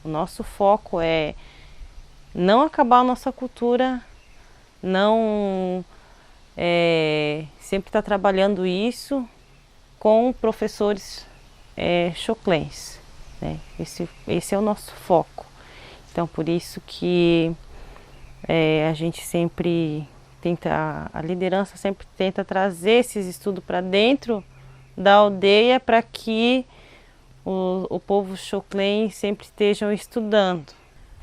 O nosso foco é não acabar a nossa cultura, não sempre estar trabalhando isso com professores choclens, né? Esse é o nosso foco. Então, por isso que a gente sempre tenta, a liderança sempre tenta trazer esses estudos para dentro da aldeia para que o povo choclen sempre estejam estudando.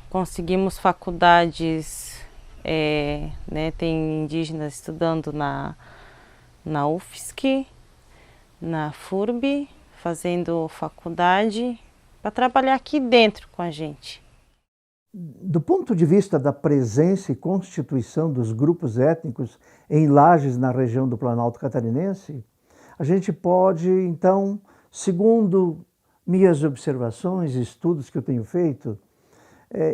Conseguimos faculdades, né, tem indígenas estudando na UFSC, na FURB, fazendo faculdade para trabalhar aqui dentro com a gente. Do ponto de vista da presença e constituição dos grupos étnicos em Lages, na região do Planalto Catarinense, a gente pode, então, segundo minhas observações e estudos que eu tenho feito,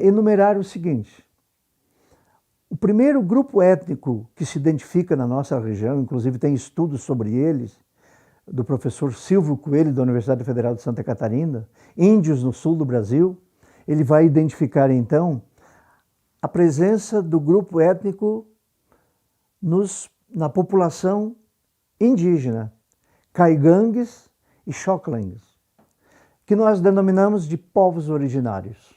enumerar o seguinte. O primeiro grupo étnico que se identifica na nossa região, inclusive tem estudos sobre eles, do professor Silvio Coelho, da Universidade Federal de Santa Catarina, índios no sul do Brasil. Ele vai identificar, então, a presença do grupo étnico na população indígena, caigangues e xoclengues, que nós denominamos de povos originários.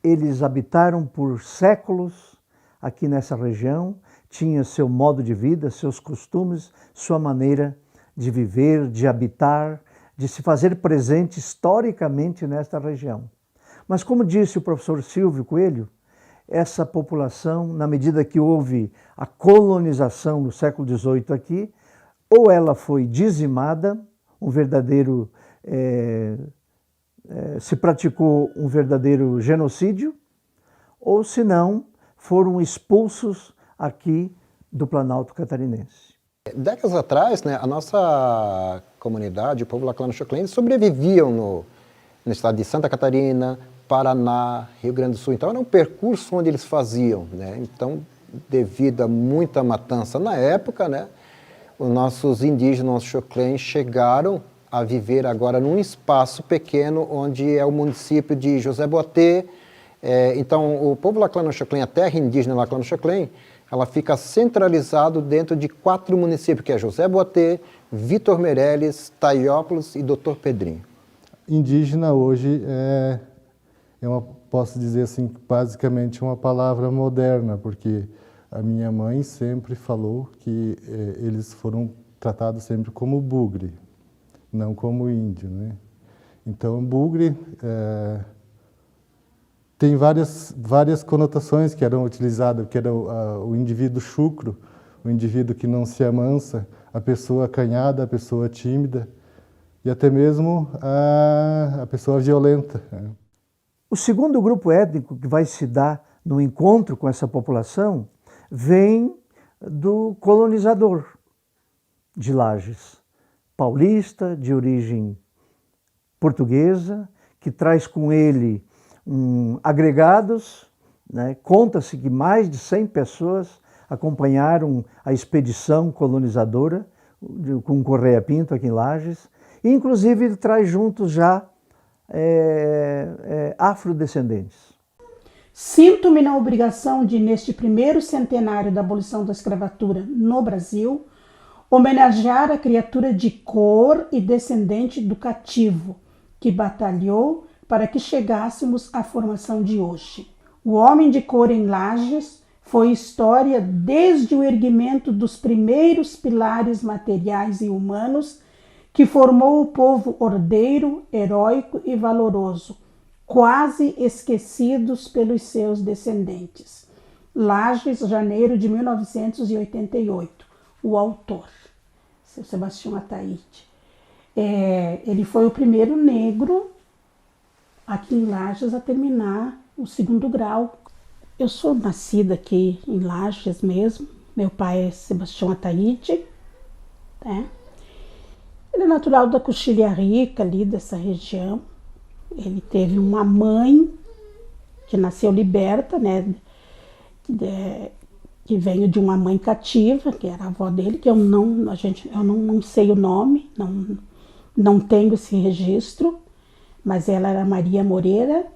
Eles habitaram por séculos aqui nessa região, tinham seu modo de vida, seus costumes, sua maneira de viver, de habitar, de se fazer presente historicamente nesta região. Mas, como disse o professor Silvio Coelho, essa população, na medida que houve a colonização no século XVIII aqui, ou ela foi dizimada, se praticou um verdadeiro genocídio, ou se não, foram expulsos aqui do Planalto Catarinense. Décadas atrás, né, a nossa comunidade, o povo lacano-choclen, sobreviviam no estado de Santa Catarina, Paraná, Rio Grande do Sul. Então, era um percurso onde eles faziam, né? Então, devido a muita matança na época, né, os nossos indígenas, nossos choclens, chegaram a viver agora num espaço pequeno, onde é o município de José Boatê. Então, o povo lacano-choclen, a terra indígena lacano-choclen, ela fica centralizado dentro de 4 municípios, que é José Boatê, Vitor Meireles, Taiópolis e Doutor Pedrinho. Indígena hoje posso dizer assim, basicamente uma palavra moderna, porque a minha mãe sempre falou que eles foram tratados sempre como bugre, não como índio, né? Então, bugre tem várias conotações que eram utilizadas, que era o indivíduo chucro, o indivíduo que não se amansa, a pessoa acanhada, a pessoa tímida e até mesmo a pessoa violenta. O segundo grupo étnico que vai se dar no encontro com essa população vem do colonizador de Lages, paulista, de origem portuguesa, que traz com ele agregados, né? Conta-se que mais de 100 pessoas acompanharam a expedição colonizadora, com Correia Pinto aqui em Lages. E, inclusive, ele traz juntos já afrodescendentes. Sinto-me na obrigação de, neste primeiro centenário da abolição da escravatura no Brasil, homenagear a criatura de cor e descendente do cativo, que batalhou para que chegássemos à formação de hoje. O homem de cor em Lages foi história desde o erguimento dos primeiros pilares materiais e humanos que formou o povo ordeiro, heróico e valoroso, quase esquecidos pelos seus descendentes. Lages, janeiro de 1988. O autor, seu Sebastião Ataíde. Ele foi o primeiro negro aqui em Lages a terminar o 2º grau. Eu sou nascida aqui em Lages mesmo. Meu pai é Sebastião Ataíde, né? Ele é natural da Coxilha Rica, ali dessa região. Ele teve uma mãe que nasceu liberta, né? Que veio de uma mãe cativa, que era a avó dele, que eu não sei o nome, não tenho esse registro, mas ela era Maria Moreira.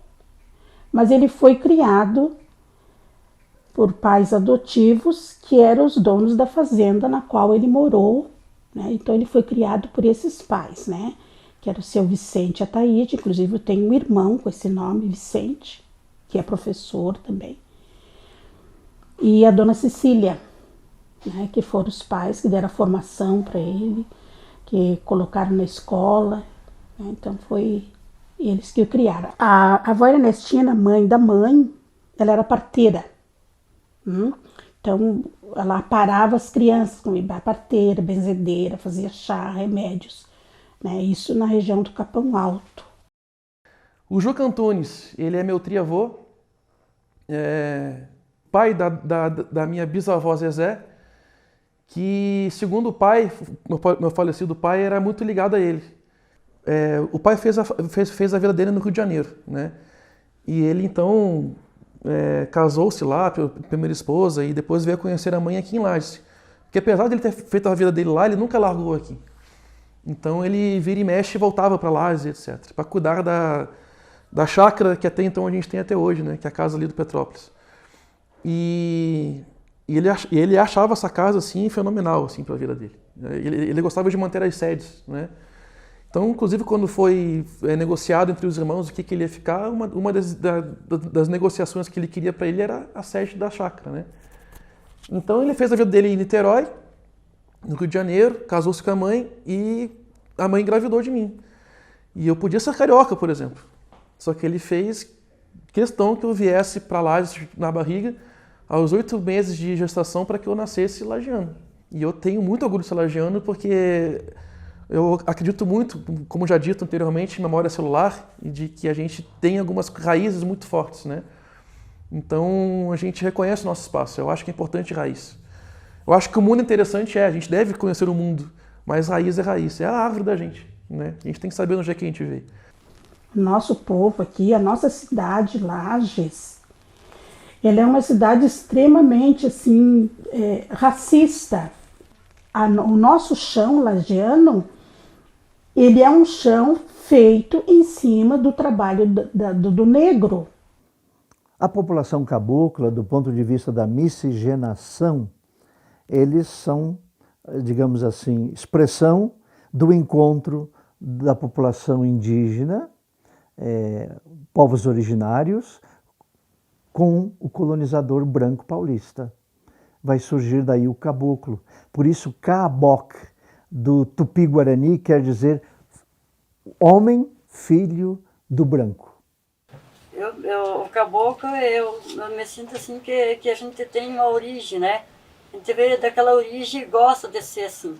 Mas ele foi criado por pais adotivos, que eram os donos da fazenda na qual ele morou, né? Então ele foi criado por esses pais, né? Que era o seu Vicente Ataíde. Inclusive eu tenho um irmão com esse nome, Vicente, que é professor também. E a dona Cecília, né? Que foram os pais que deram a formação para ele, que colocaram na escola, né? Então foi eles que o criaram. A avó Ernestina, mãe da mãe, ela era parteira. Então ela parava as crianças com parteira, benzedeira, fazia chá, remédios, né? Isso na região do Capão Alto. O Juca Antunes, ele é meu tria-avô, pai da minha bisavó Zezé, que, segundo o pai, meu falecido pai, era muito ligado a ele. O pai fez a vida dele no Rio de Janeiro, né? E ele, então, casou-se lá pela primeira esposa e depois veio conhecer a mãe aqui em Lages. Porque apesar de ele ter feito a vida dele lá, ele nunca largou aqui. Então ele vira e mexe e voltava para Lages, etc. Para cuidar da chácara que até então a gente tem até hoje, né? Que é a casa ali do Petrópolis. E ele achava essa casa assim, fenomenal assim, para a vida dele. Ele gostava de manter as sedes, né? Então, inclusive, quando foi negociado entre os irmãos o que ele ia ficar, uma das negociações que ele queria para ele era a sede da chácara, né? Então, ele fez a vida dele em Niterói, no Rio de Janeiro, casou-se com a mãe e a mãe engravidou de mim. E eu podia ser carioca, por exemplo. Só que ele fez questão que eu viesse para Lages na barriga aos 8 meses de gestação para que eu nascesse lagiano. E eu tenho muito orgulho de ser lagiano porque eu acredito muito, como já dito anteriormente, em memória celular e de que a gente tem algumas raízes muito fortes, né? Então a gente reconhece o nosso espaço. Eu acho que é importante raiz. Eu acho que o mundo interessante a gente deve conhecer o mundo, mas raiz é raiz, é a árvore da gente, né? A gente tem que saber onde é que a gente veio. Nosso povo aqui, a nossa cidade, Lages, ela é uma cidade extremamente assim, racista. O nosso chão lagiano, ele é um chão feito em cima do trabalho do negro. A população cabocla, do ponto de vista da miscigenação, eles são, digamos assim, expressão do encontro da população indígena, povos originários, com o colonizador branco paulista. Vai surgir daí o caboclo. Por isso, Caboclo, do Tupi-Guarani, quer dizer homem, filho do branco. O caboclo, eu me sinto assim que a gente tem uma origem, né? A gente veio daquela origem e gosta de ser assim.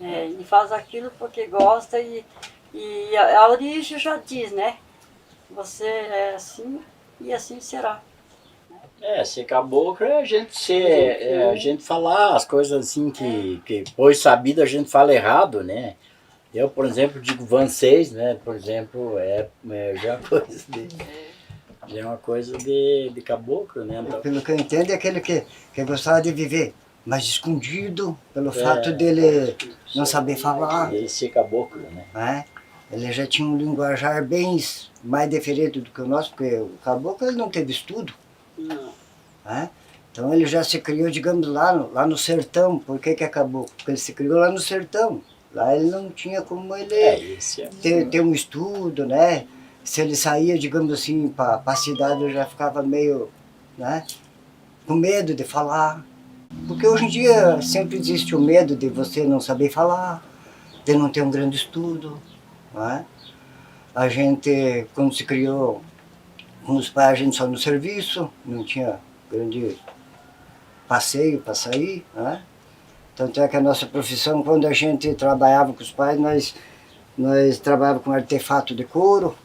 E faz aquilo porque gosta e a origem já diz, né? Você é assim e assim será. Ser caboclo é a gente falar as coisas assim que pois sabido a gente fala errado, né? Eu, por exemplo, digo vocês, né? Por exemplo, já é uma coisa de caboclo, né? Pelo que eu entendo, é aquele que gostava de viver mais escondido, pelo fato dele não saber falar. Esse caboclo, né? Né? Ele já tinha um linguajar bem mais diferente do que o nosso, porque o caboclo ele não teve estudo. Não. Né? Então ele já se criou, digamos, lá no sertão. Por que é caboclo? Porque ele se criou lá no sertão. Lá ele não tinha como ele ter um estudo, né? Se ele saía, digamos assim, para a cidade, ele já ficava meio, né, com medo de falar. Porque hoje em dia sempre existe o medo de você não saber falar, de não ter um grande estudo. Né? A gente, quando se criou com os pais, a gente só no serviço, não tinha grande passeio para sair. Né? Tanto é que a nossa profissão, quando a gente trabalhava com os pais, nós trabalhávamos com artefato de couro.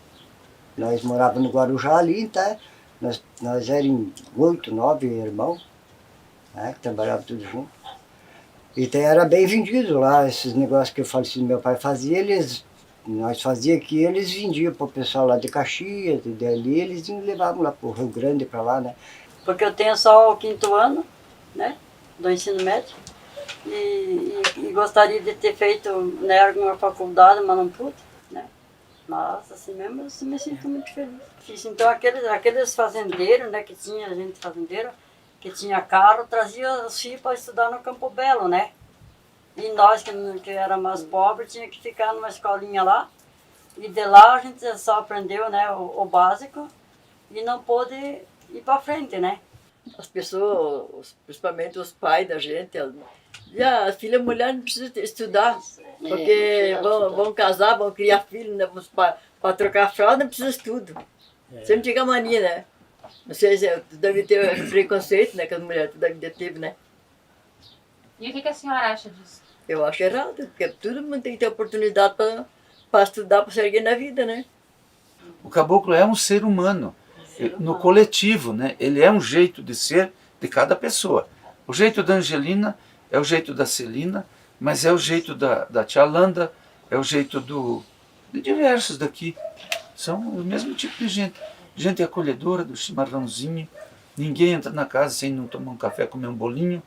Nós morávamos no Guarujá ali, tá? Nós éramos 8, 9 irmãos, né? Que trabalhavam tudo junto. E até era bem vendido lá, esses negócios que o falecido meu pai fazia, nós fazíamos aqui, eles vendiam para o pessoal lá de Caxias, e dali eles levavam lá para o Rio Grande, para lá, né? Porque eu tenho só o 5º ano, né, do ensino médio, e gostaria de ter feito, né, alguma faculdade, mas não pude, né. Mas assim mesmo eu me sinto muito feliz. Então aqueles fazendeiros, né, que tinha gente fazendeira, que tinha carro, trazia os filhos para estudar no Campo Belo, né. E nós que era mais pobre, tinha que ficar numa escolinha lá. E de lá a gente só aprendeu, né, o básico e não pôde ir para frente, né. As pessoas, principalmente os pais da gente, a filha mulher não precisa estudar, porque vão casar, vão criar filho, né, para trocar fralda não precisa estudo. Sempre tinha mania, né? Não sei se tu deve ter preconceito, né, que as mulheres tu deve ter, né? E o que a senhora acha disso? Eu acho errado, porque todo mundo tem que ter oportunidade para estudar, para seguir na vida, né? O caboclo é um ser humano, no coletivo, né? Ele é um jeito de ser de cada pessoa. O jeito da Angelina é o jeito da Celina, mas é o jeito da tia Landa, é o jeito de diversos daqui. São o mesmo tipo de gente. Gente acolhedora, do chimarrãozinho. Ninguém entra na casa sem não tomar um café, comer um bolinho.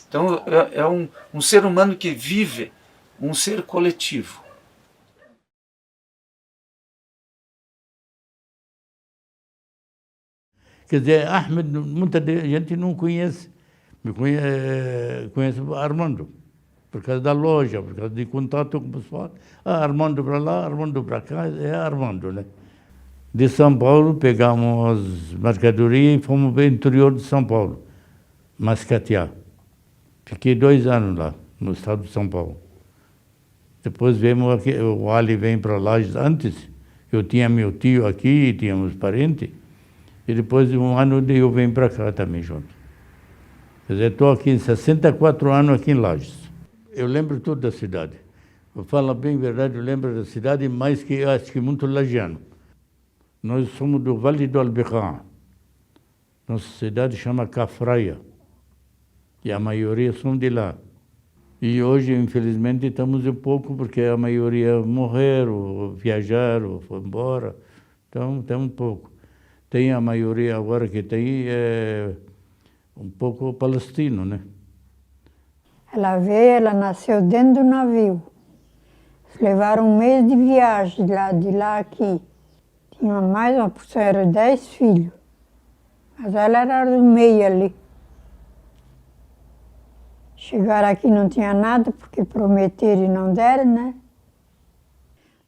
Então é um ser humano que vive um ser coletivo. Quer dizer, Ahmed, muita gente não conhece. Conhece Armando, por causa da loja, por causa de contato com o pessoal. Armando para lá, Armando para cá, é Armando, né? De São Paulo, pegamos mercadoria e fomos para o interior de São Paulo, Mascatear. Fiquei 2 anos lá, no estado de São Paulo. Depois viemos aqui, o Ali vem para lá antes. Eu tinha meu tio aqui, tínhamos parentes. E depois de 1 ano eu venho para cá também junto. Quer dizer, estou aqui em 64 anos aqui em Lages. Eu lembro tudo da cidade. Eu falo bem a verdade, eu lembro da cidade mais que eu acho que muito lagiano. Nós somos do Vale do Alberrão. Nossa cidade chama Cafraia. E a maioria são de lá. E hoje, infelizmente, estamos um pouco, porque a maioria morreram, ou viajaram, ou foram embora. Então, tem um pouco. Tem a maioria agora que tem um pouco palestino, né? Ela veio, ela nasceu dentro do navio. Levaram 1 mês de viagem de lá aqui. Tinha mais uma porção, eram 10 filhos. Mas ela era do meio ali. Chegaram aqui não tinha nada, porque prometeram e não deram, né?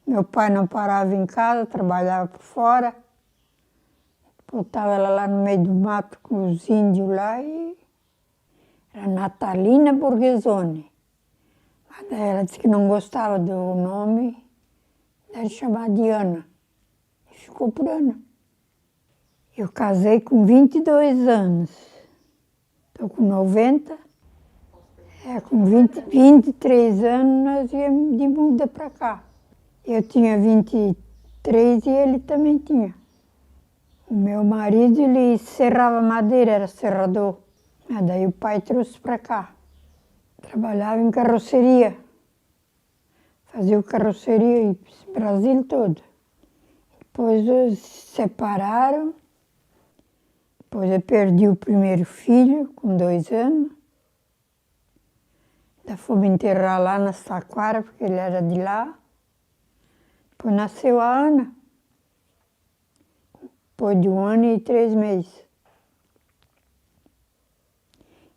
Meu pai não parava em casa, trabalhava por fora. Botava ela lá no meio do mato com os índios lá e... Era Natalina Borghesoni. Mas ela disse que não gostava do nome, daí chamar de Ana. E ficou por Ana. Eu casei com 22 anos. Estou com 90. Com 23 anos nós íamos de muda para cá. Eu tinha 23 e ele também tinha. O meu marido, ele serrava madeira, era serrador. Mas daí o pai trouxe para cá. Trabalhava em carroceria. Fazia carroceria no Brasil todo. Depois eles se separaram. Depois eu perdi o primeiro filho, com 2 anos. Daí fomos enterrar lá na Saquara, porque ele era de lá. Depois nasceu a Ana. Depois de 1 ano e 3 meses.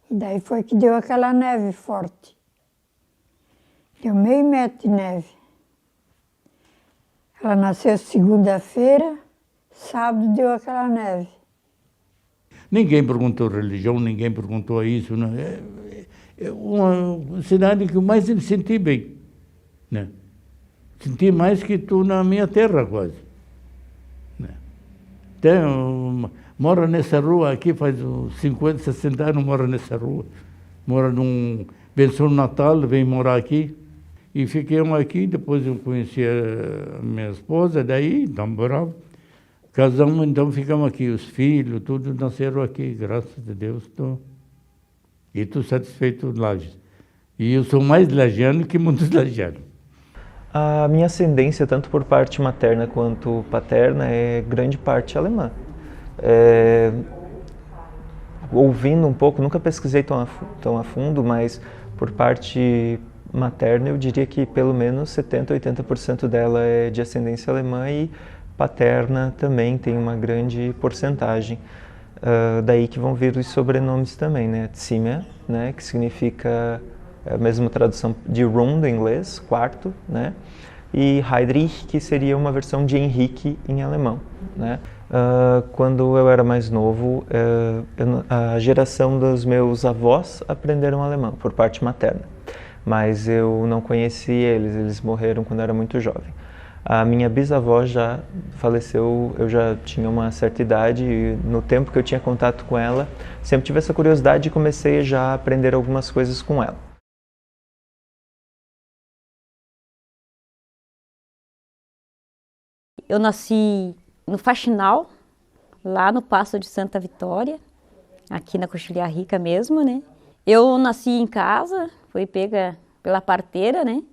E daí foi que deu aquela neve forte. Deu meio metro de neve. Ela nasceu segunda-feira, sábado deu aquela neve. Ninguém perguntou religião, ninguém perguntou isso. Não. É uma cidade que eu mais me senti bem. Né? Senti mais que tu na minha terra, quase. Né? Moro nessa rua aqui, faz uns 50, 60 anos moro nessa rua. Moro num pensão Natal, vem morar aqui. E fiquemos aqui, depois eu conheci a minha esposa, daí, então, bravo. Casamos, então ficamos aqui. Os filhos, tudo nasceram aqui, graças a Deus. E estou satisfeito Lages. E eu sou mais lagiano que muitos lagianos. A minha ascendência, tanto por parte materna quanto paterna, é grande parte alemã. Ouvindo um pouco, nunca pesquisei tão a fundo, mas por parte materna eu diria que pelo menos 70%, 80% dela é de ascendência alemã e paterna também tem uma grande porcentagem. Daí que vão vir os sobrenomes também, né? Zimmer, né? Que significa a mesma tradução de room do inglês, quarto, né? E Heydrich, que seria uma versão de Henrique em alemão, né? Quando eu era mais novo, a geração dos meus avós aprenderam alemão, por parte materna. Mas eu não conheci eles morreram quando eu era muito jovem. A minha bisavó já faleceu, eu já tinha uma certa idade e no tempo que eu tinha contato com ela, sempre tive essa curiosidade e comecei já a aprender algumas coisas com ela. Eu nasci no Faxinal, lá no Passo de Santa Vitória, aqui na Coxilha Rica mesmo, né? Eu nasci em casa, fui pega pela parteira, né?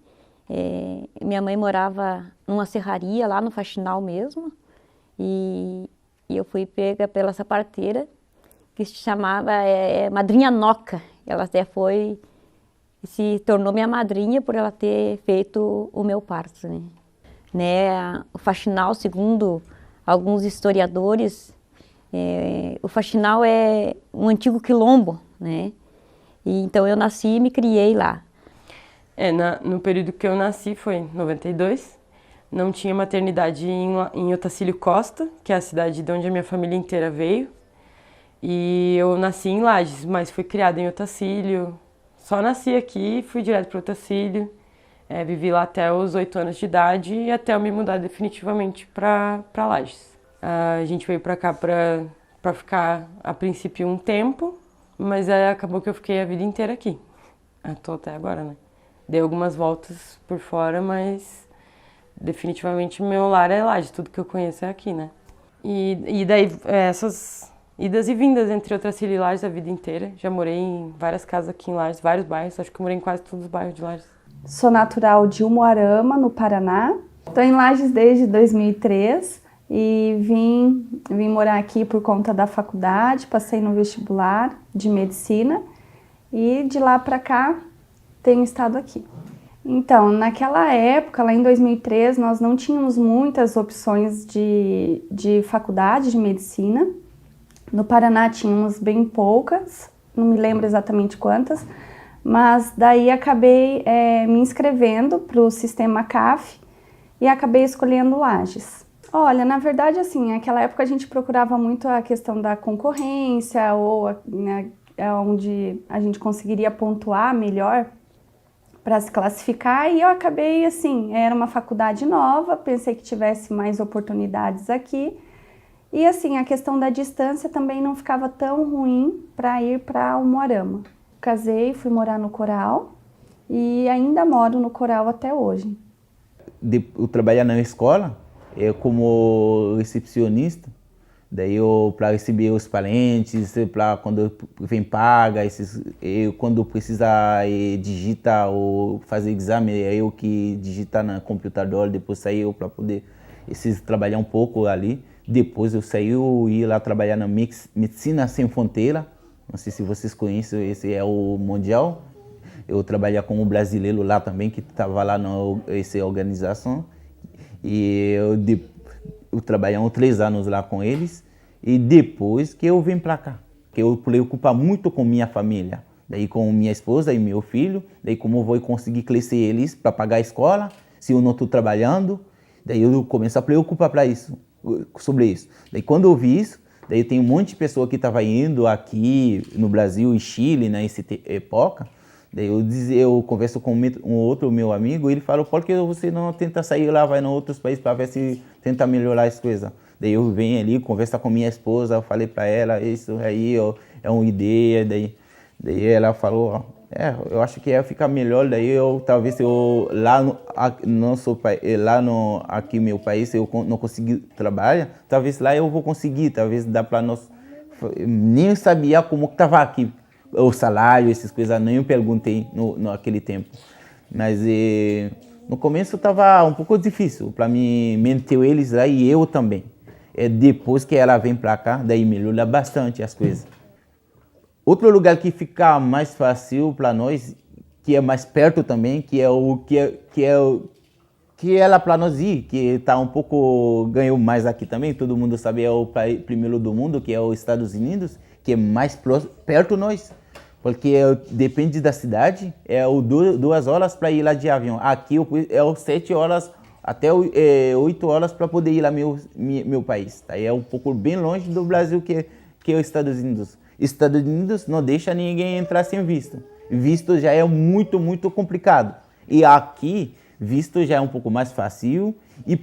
Minha mãe morava numa serraria lá no Faxinal mesmo, e eu fui pega pela essa parteira, que se chamava Madrinha Noca. Ela até se tornou minha madrinha por ela ter feito o meu parto, né? O Faxinal, segundo alguns historiadores, o Faxinal é um antigo quilombo, né? E então eu nasci e me criei lá. No período que eu nasci, foi em 92, não tinha maternidade em Otacílio Costa, que é a cidade de onde a minha família inteira veio. E eu nasci em Lages, mas fui criada em Otacílio. Só nasci aqui e fui direto para Otacílio. Vivi lá até os 8 anos de idade e até eu me mudar definitivamente para Lages. A gente veio para cá para ficar, a princípio, um tempo, mas acabou que eu fiquei a vida inteira aqui. Estou até agora, né? Dei algumas voltas por fora, mas definitivamente meu lar é Lages, tudo que eu conheço é aqui, né? E daí essas idas e vindas entre Otacílio e Lages a vida inteira. Já morei em várias casas aqui em Lages, vários bairros, acho que eu morei em quase todos os bairros de Lages. Sou natural de Umuarama, no Paraná. Estou em Lages desde 2003 e vim morar aqui por conta da faculdade, passei no vestibular de medicina e de lá para cá tenho estado aqui. Então, naquela época, lá em 2003, nós não tínhamos muitas opções de faculdade de medicina. No Paraná tínhamos bem poucas, não me lembro exatamente quantas, mas daí acabei me inscrevendo para o sistema CAF e acabei escolhendo Lages. Olha, na verdade, assim, naquela época a gente procurava muito a questão da concorrência ou onde a gente conseguiria pontuar melhor para se classificar e eu acabei, assim, era uma faculdade nova, pensei que tivesse mais oportunidades aqui e, assim, a questão da distância também não ficava tão ruim para ir para Umuarama. Casei, fui morar no Coral e ainda moro no Coral até hoje. Eu trabalhar na escola como recepcionista, daí eu para receber os parentes, para quando vem paga, quando precisa digitar ou fazer exame, é eu que digita no computador, depois saí eu para poder trabalhar um pouco ali. Depois eu saí e ia lá trabalhar na Medicina Sem Fronteira. Não sei se vocês conhecem, esse é o mundial. Eu trabalhava como brasileiro lá também, que estava lá nessa organização. E eu trabalhei 3 anos lá com eles. E depois que eu vim para cá, que eu preocupo muito com minha família. Daí com minha esposa e meu filho. Daí como eu vou conseguir crescer eles para pagar a escola, se eu não estou trabalhando. Daí eu começo a preocupar sobre isso. Daí quando eu vi isso, daí tem um monte de pessoa que estava indo aqui no Brasil e Chile nessa época. Daí eu converso com um outro meu amigo, ele falou, por que você não tenta sair lá, vai em outros países para ver se tenta melhorar as coisas? Daí eu venho ali, conversar com minha esposa, eu falei para ela, isso aí ó, é uma ideia, daí ela falou, ó, eu acho que ia ficar melhor, daí talvez lá aqui meu país eu não conseguir trabalhar, talvez lá eu vou conseguir, talvez dá para nós, nem sabia como estava aqui, o salário, essas coisas, nem eu perguntei naquele tempo, mas no começo estava um pouco difícil para mim manter eles lá e eu também. Depois que ela vem para cá, daí melhora bastante as coisas. Outro lugar que fica mais fácil para nós, que é mais perto também, que é lá para nós ir, que está um pouco, ganhou mais aqui também, todo mundo sabe, é o país primeiro do mundo, que é os Estados Unidos, que é mais perto de nós, porque depende da cidade, 2 horas para ir lá de avião. Aqui é 7 horas até 8 horas para poder ir lá meu país. Tá? É um pouco bem longe do Brasil que é os Estados Unidos. Estados Unidos não deixa ninguém entrar sem visto. Visto já é muito, muito complicado. E aqui, visto já é um pouco mais fácil. E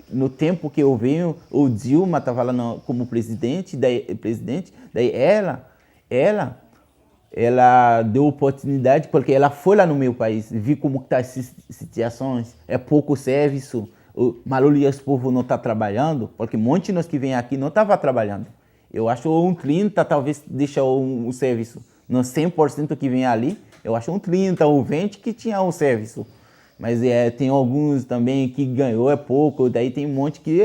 no tempo que eu venho, o Dilma estava lá como presidente, daí ela deu oportunidade, porque ela foi lá no meu país, viu como estão essas situações, é pouco serviço, a maioria dos povos não está trabalhando, porque um monte de nós que vem aqui não estava trabalhando. Eu acho 30 talvez deixa um serviço. No 100% que vem ali, eu acho 30 ou 20 que tinha um serviço. Mas tem alguns também que ganhou pouco, daí tem um monte que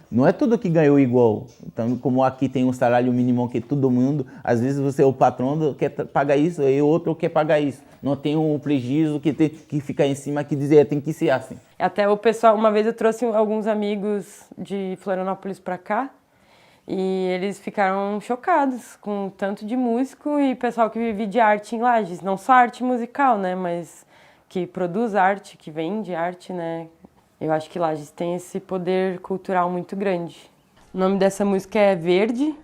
não é tudo que ganhou igual. Então, como aqui tem um salário mínimo que todo mundo, às vezes você é o patrão, quer pagar isso, e o outro quer pagar isso. Não tem um prejuízo que fica em cima que dizer tem que ser assim. Até o pessoal, uma vez eu trouxe alguns amigos de Florianópolis para cá, e eles ficaram chocados com o tanto de músico e pessoal que vive de arte em Lages. Não só arte musical, né, mas que produz arte, que vende arte, né. Eu acho que Lages tem esse poder cultural muito grande. O nome dessa música é Verde,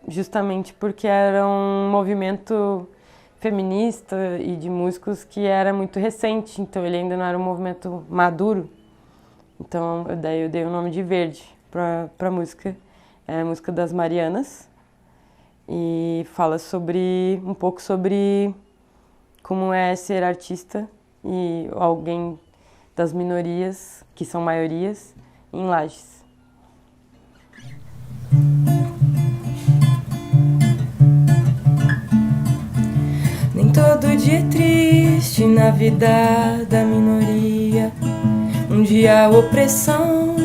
justamente porque era um movimento feminista e de músicos que era muito recente, então ele ainda não era um movimento maduro. Então daí eu dei o nome de Verde para a música. É a música das Marianas e fala um pouco sobre como é ser artista e alguém das minorias, que são maiorias, em Lages. Nem todo dia é triste na vida da minoria, um dia opressão,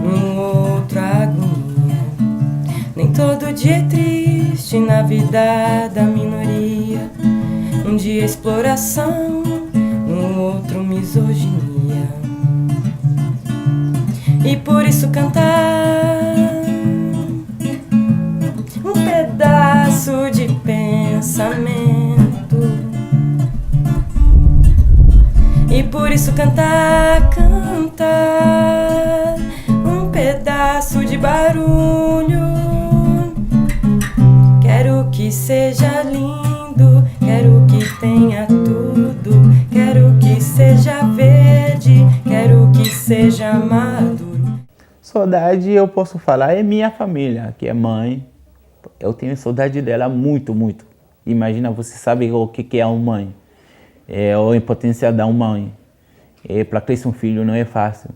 no outro agonia. Nem todo dia é triste na vida da minoria, um dia exploração, no outro misoginia. E por isso cantar um pedaço de pensamento. E por isso cantar um pedaço de barulho. Quero que seja lindo, quero que tenha tudo, quero que seja verde, quero que seja maduro. Saudade, eu posso falar, é minha família, que é mãe. Eu tenho saudade dela muito, muito. Imagina, você sabe o que é uma mãe. A impotência da uma mãe. Para crescer um filho não é fácil.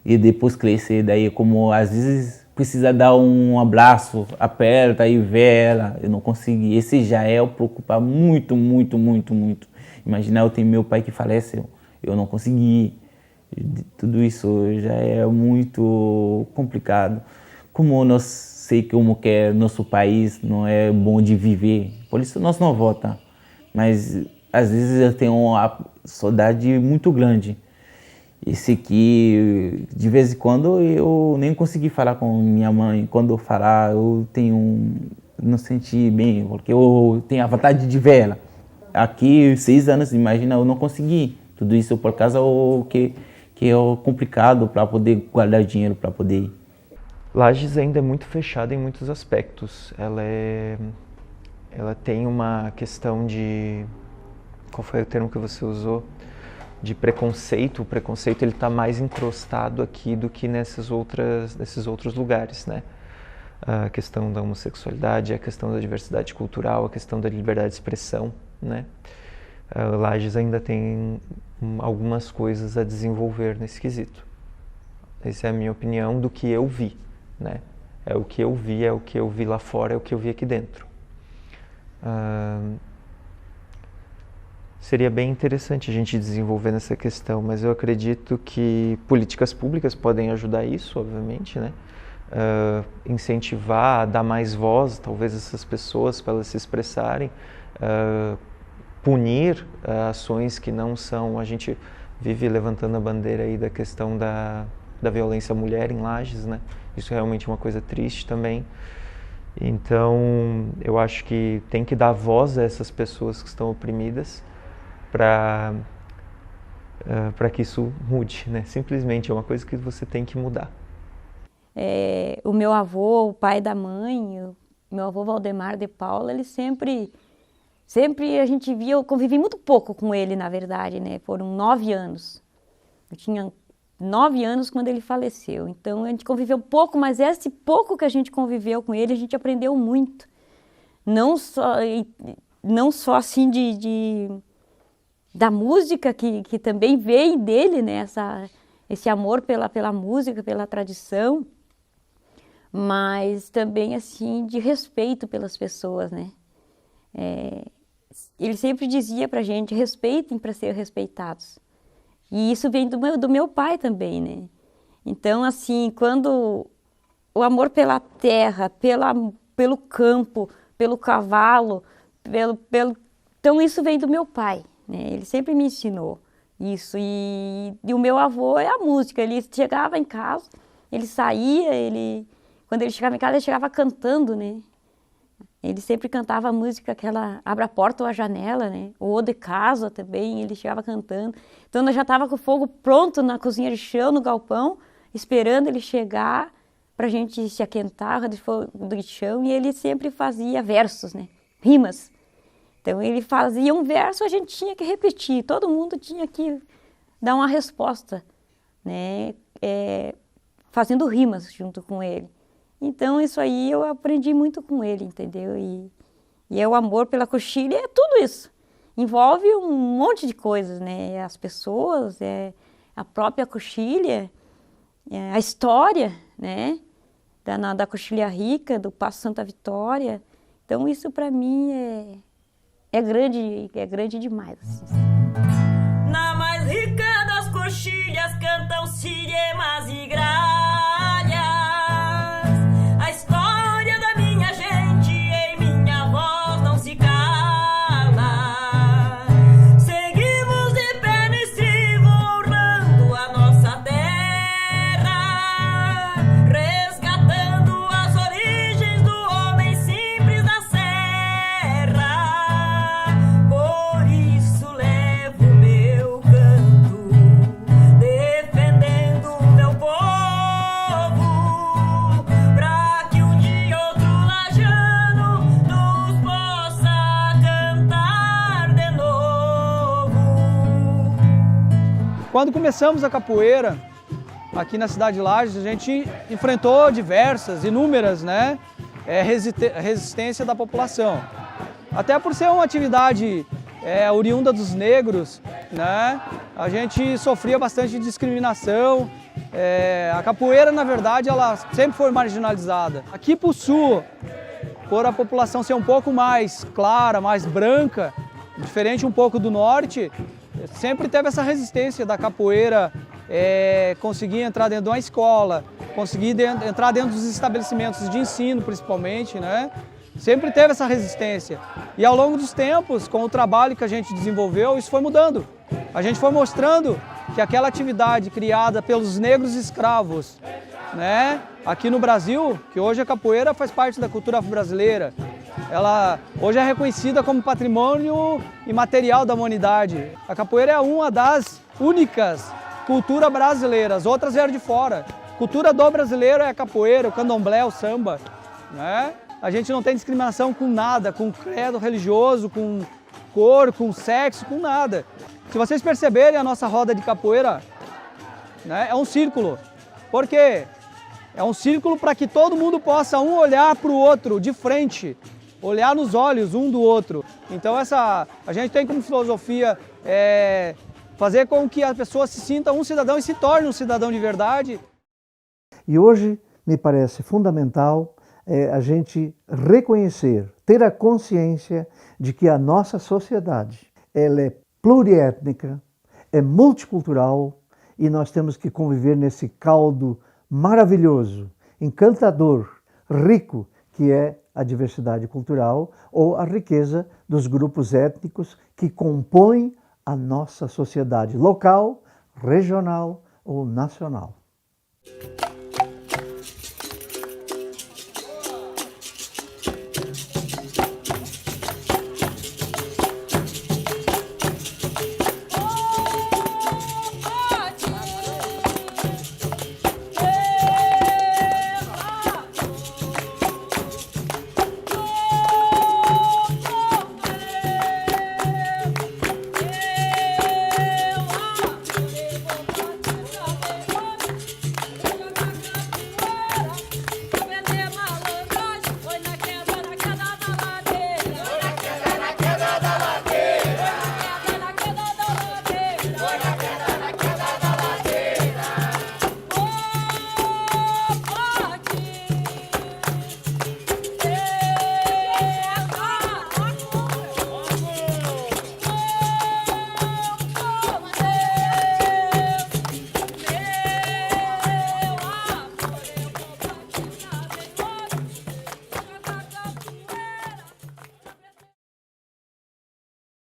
E depois crescer, daí como às vezes precisa dar um abraço, aperta e vê ela. Eu não consegui. Esse já é preocupar muito, muito, muito, muito. Imagina, eu tenho meu pai que faleceu. Eu não consegui. Tudo isso já é muito complicado. Como nós sei como que nosso país não é bom de viver, por isso nós não votamos. Mas às vezes eu tenho uma saudade muito grande. Esse aqui, de vez em quando, eu nem consegui falar com minha mãe. Quando eu falar, eu não senti bem, porque eu tenho a vontade de ver ela. Aqui, 6 anos, imagina, eu não consegui. Tudo isso por causa que é complicado para poder guardar dinheiro, para poder ir. Lages ainda é muito fechada em muitos aspectos. Ela tem uma questão de... Qual foi o termo que você usou? De preconceito. O preconceito ele está mais encrostado aqui do que nesses outros lugares, né? A questão da homossexualidade, a questão da diversidade cultural, a questão da liberdade de expressão, né? Lages ainda tem algumas coisas a desenvolver nesse quesito. Essa é a minha opinião do que eu vi, né? É o que eu vi lá fora, é o que eu vi aqui dentro. Seria bem interessante a gente desenvolver nessa questão, mas eu acredito que políticas públicas podem ajudar isso, obviamente, né? Incentivar, dar mais voz, talvez, a essas pessoas para elas se expressarem, punir ações que não são... A gente vive levantando a bandeira aí da questão da violência à mulher em Lages, né? Isso é realmente uma coisa triste também. Então, eu acho que tem que dar voz a essas pessoas que estão oprimidas para que isso mude, né? Simplesmente é uma coisa que você tem que mudar. O meu avô, o pai da mãe, meu avô Valdemar de Paula, ele sempre a gente via, eu convivi muito pouco com ele, na verdade, né? Foram 9 anos. Eu tinha 9 anos quando ele faleceu, então a gente conviveu pouco, mas esse pouco que a gente conviveu com ele, a gente aprendeu muito. Não só assim da música, que também veio dele, né? Esse amor pela música, pela tradição, mas também assim de respeito pelas pessoas, né? Ele sempre dizia pra gente, respeitem para ser respeitados. E isso vem do meu pai também, né? Então, assim, quando o amor pela terra, pelo campo, pelo cavalo, então isso vem do meu pai, né? Ele sempre me ensinou isso. E o meu avô é a música. Ele chegava em casa, ele saía, quando ele chegava em casa, ele chegava cantando, né? Ele sempre cantava a música, aquela Abra a Porta ou a Janela, né? Ou de Casa também, ele chegava cantando. Então, nós já estava com o fogo pronto na cozinha de chão, no galpão, esperando ele chegar para a gente se aquentar de fogo de chão. E ele sempre fazia versos, né? Rimas. Então, ele fazia um verso, a gente tinha que repetir. Todo mundo tinha que dar uma resposta, né? Fazendo rimas junto com ele. Então, isso aí eu aprendi muito com ele, entendeu? E é o amor pela coxilha, é tudo isso. Envolve um monte de coisas, né? As pessoas, a própria coxilha, a história, né? Da Coxilha Rica, do Paço Santa Vitória. Então, isso para mim é grande demais. Assim. Na mais rica das coxilhas cantam ciremas e gralhas. A história da minha gente em minha voz não se cala. Seguimos de pé no estribo honrando a nossa terra, resgatando as origens do homem simples da serra. Por isso levo meu canto, defendendo o meu povo, pra que um dia outro lajano nos possa cantar de novo. Quando começamos a capoeira aqui na cidade de Lages, a gente enfrentou inúmeras, né, resistência da população. Até por ser uma atividade oriunda dos negros, né, a gente sofria bastante discriminação. A capoeira, na verdade, ela sempre foi marginalizada. Aqui para o sul, por a população ser um pouco mais clara, mais branca, diferente um pouco do norte, sempre teve essa resistência da capoeira conseguir entrar dentro de uma escola, conseguir entrar dentro dos estabelecimentos de ensino, principalmente, né? sempre teve essa resistência. E ao longo dos tempos, com o trabalho que a gente desenvolveu, isso foi mudando. A gente foi mostrando que aquela atividade criada pelos negros escravos, né, aqui no Brasil, que hoje a capoeira faz parte da cultura brasileira, ela hoje é reconhecida como patrimônio imaterial da humanidade. A capoeira é uma das únicas culturas brasileiras, as outras vieram de fora. Cultura do brasileiro é a capoeira, o candomblé, o samba, né? A gente não tem discriminação com nada, com credo religioso, com cor, com sexo, com nada. Se vocês perceberem a nossa roda de capoeira, né, é um círculo. Por quê? É um círculo para que todo mundo possa um olhar para o outro de frente, olhar nos olhos um do outro. Então a gente tem como filosofia fazer com que a pessoa se sinta um cidadão e se torne um cidadão de verdade. E hoje me parece fundamental a gente reconhecer, ter a consciência de que a nossa sociedade ela é pluriétnica, é multicultural e nós temos que conviver nesse caldo maravilhoso, encantador, rico, que é a diversidade cultural ou a riqueza dos grupos étnicos que compõem a nossa sociedade local, regional ou nacional.